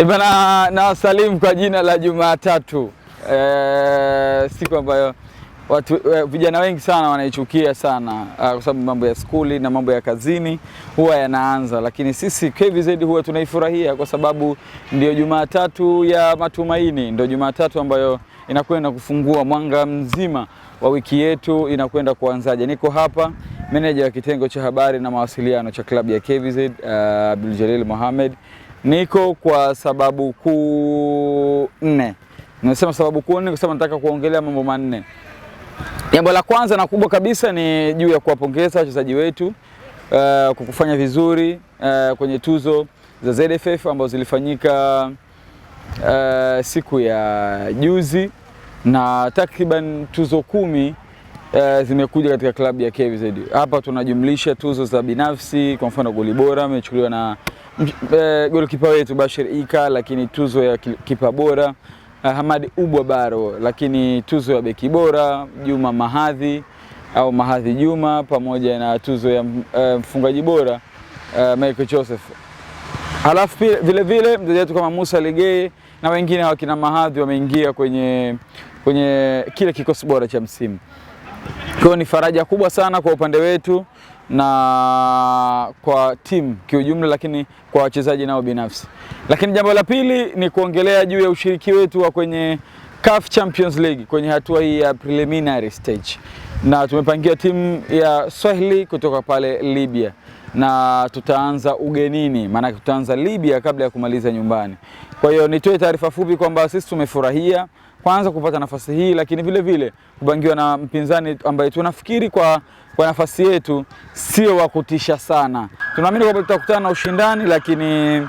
Bana, na salimu kwa jina la Jumatatu. Siku ambayo watu vijana wengi sana wanaichukia sana kwa sababu mambo ya skuli na mambo ya kazini huwa yanaanza, lakini sisi KVZ huwa tunaifurahia kwa sababu ndio Jumatatu ya matumaini, ndio Jumatatu ambayo inakwenda kufungua mwanga mzima wa wiki yetu inakwenda kuanzaje. Niko hapa meneja wa kitengo cha habari na mawasiliano cha klabu ya KVZ Abdul Jalil Mohamed. Niko kwa sababu kuu nne. Nimesema sababu kuu nne kwa sababu nataka kuongelea mambo manne. Jambo la kwanza na kubwa kabisa ni juu ya kuwapongeza wachezaji wetu kwa kufanya vizuri kwenye tuzo za ZFF ambazo zilifanyika siku ya juzi, na takriban tuzo 10 zimekuja katika klabu ya KVZ. Hapa tunajumlisha tuzo za binafsi, kwa mfano goli bora amechukuliwa na golikipa wetu Bashir Ika, lakini tuzo ya kipa bora Hamadi Ubwa Baro, lakini tuzo ya beki bora Juma Mahadhi au Mahadhi Juma, pamoja na tuzo ya mfungaji bora Michael Joseph. Halafu vile vile mchezaji wetu kama Musa Legeye na wengine wakina Mahadhi wameingia kwenye kile kikosi bora cha msimu. Kwa ni faraja kubwa sana kwa upande wetu na kwa timu kiujumla, lakini kwa wachezaji nao binafsi. Lakini jambo la pili ni kuongelea juu ya ushiriki wetu wa kwenye CAF Champions League kwenye hatua hii ya preliminary stage, na tumepangia timu ya Swahili kutoka pale Libya, na tutaanza ugenini, maana tutaanza Libya kabla ya kumaliza nyumbani. Kwa hiyo nitoe taarifa fupi kwamba sisi tumefurahia kwanza kupata nafasi hii, lakini vile vile kupangiwa na mpinzani ambaye tunafikiri kwa nafasi yetu sio wa kutisha sana. Tunaamini kwamba tutakutana na ushindani, lakini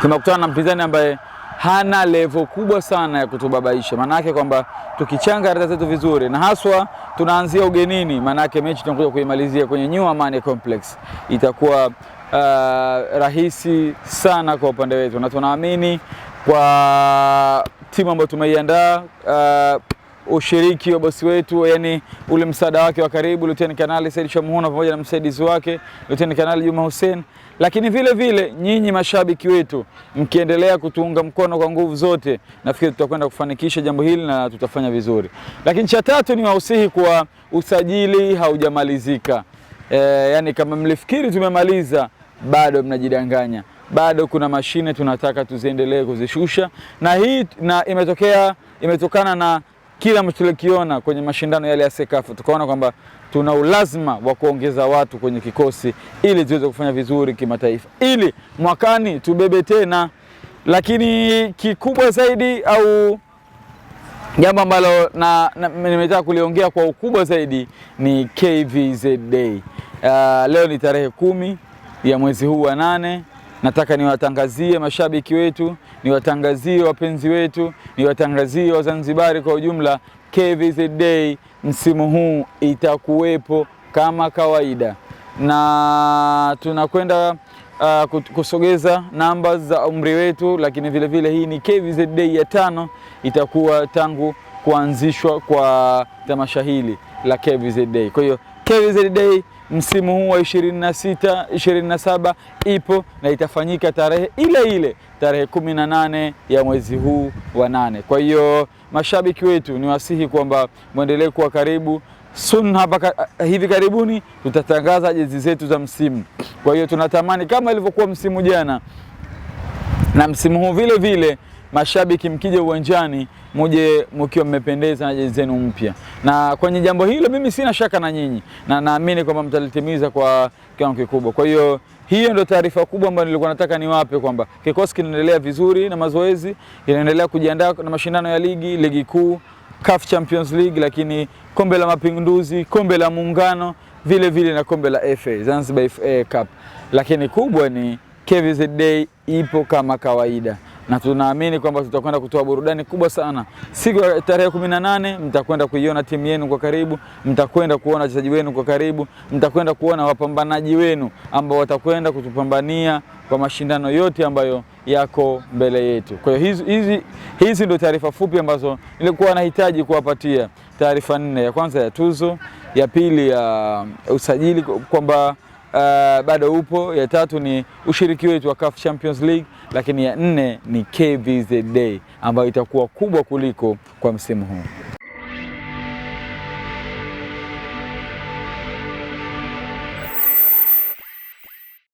tunakutana na mpinzani ambaye hana level kubwa sana ya kutubabaisha. Maana yake kwamba tukichanga rata zetu vizuri, na haswa tunaanzia ugenini, maana yake mechi tunakuja kuimalizia kwenye New Amani Complex, itakuwa rahisi sana kwa upande wetu, na tunaamini kwa timu ambayo tumeiandaa, ushiriki wa bosi wetu, yani ule msaada wake wa karibu Lieutenant Kanali Said Shamuhuna pamoja na msaidizi wake Lieutenant Kanali Juma Hussein, lakini vile vile nyinyi mashabiki wetu mkiendelea kutuunga mkono kwa nguvu zote, nafikiri tutakwenda kufanikisha jambo hili na tutafanya vizuri. Lakini cha tatu ni wahusihi kwa usajili haujamalizika. Yani kama mlifikiri tumemaliza, bado mnajidanganya. Bado kuna mashine tunataka tuziendelee kuzishusha, na hii imetokana na kila mtu tulikiona kwenye mashindano yale ya Sekafa. Tukaona kwamba tuna ulazima wa kuongeza watu kwenye kikosi ili tuweze kufanya vizuri kimataifa, ili mwakani tubebe tena. Lakini kikubwa zaidi au jambo ambalo nimetaka kuliongea kwa ukubwa zaidi ni KVZ Day. Leo ni tarehe 10 ya mwezi huu wa 8. Nataka niwatangazie mashabiki wetu, niwatangazie wapenzi wetu, niwatangazie Wazanzibari kwa ujumla, KVZ Day msimu huu itakuwepo kama kawaida, na tunakwenda kusogeza namba za umri wetu, lakini vile vile hii ni KVZ Day ya 5, itakuwa tangu kuanzishwa kwa tamasha hili la KVZ Day. Kwa hiyo KVZ Day msimu huu wa 26-27 ipo na itafanyika tarehe ile tarehe 18 ya mwezi huu wa 8. Kwa hiyo mashabiki wetu ni wasihi kwamba muendelee kuwa karibu. Hivi karibuni tutatangaza jezi zetu za msimu. Kwa hiyo tunatamani kama ilivyokuwa msimu jana na msimu huu vile vile, mashabiki mkija uwanjani muje mkiwa mmependeza na jezi zenu mpya. Na kwenye jambo hilo mimi sina shaka na nyinyi, na naamini kwamba mtalitimiza kwa kiwango kikubwa. Kwa hiyo hiyo ndio taarifa kubwa ambayo nilikuwa nataka niwape, kwamba kikosi kinaendelea vizuri na mazoezi, kinaendelea kujiandaa na mashindano ya ligi kuu, CAF Champions League, lakini kombe la Mapinduzi, kombe la Muungano, vile vile na kombe la FA, Zanzibar FA Cup. Lakini kubwa ni KVZ Day ipo kama kawaida, na tunaamini kwamba tutakwenda kutoa burudani kubwa sana. Siku ya tarehe 18 mtakwenda kuiona timu yenu kwa karibu, mtakwenda kuona wachezaji wenu kwa karibu, mtakwenda kuona wapambanaji wenu ambao watakwenda kutupambania kwa mashindano yote ambayo yako mbele yetu. Kwa hiyo hizi ndio taarifa fupi ambazo nilikuwa nahitaji kuwapatia. Taarifa 4, ya kwanza ya tuzo, ya pili ya usajili, kwamba bado upo. Ya tatu ni ushiriki wetu wa CAF Champions League, lakini ya nne ni KVZ Day ambayo itakuwa kubwa kuliko kwa msimu huu.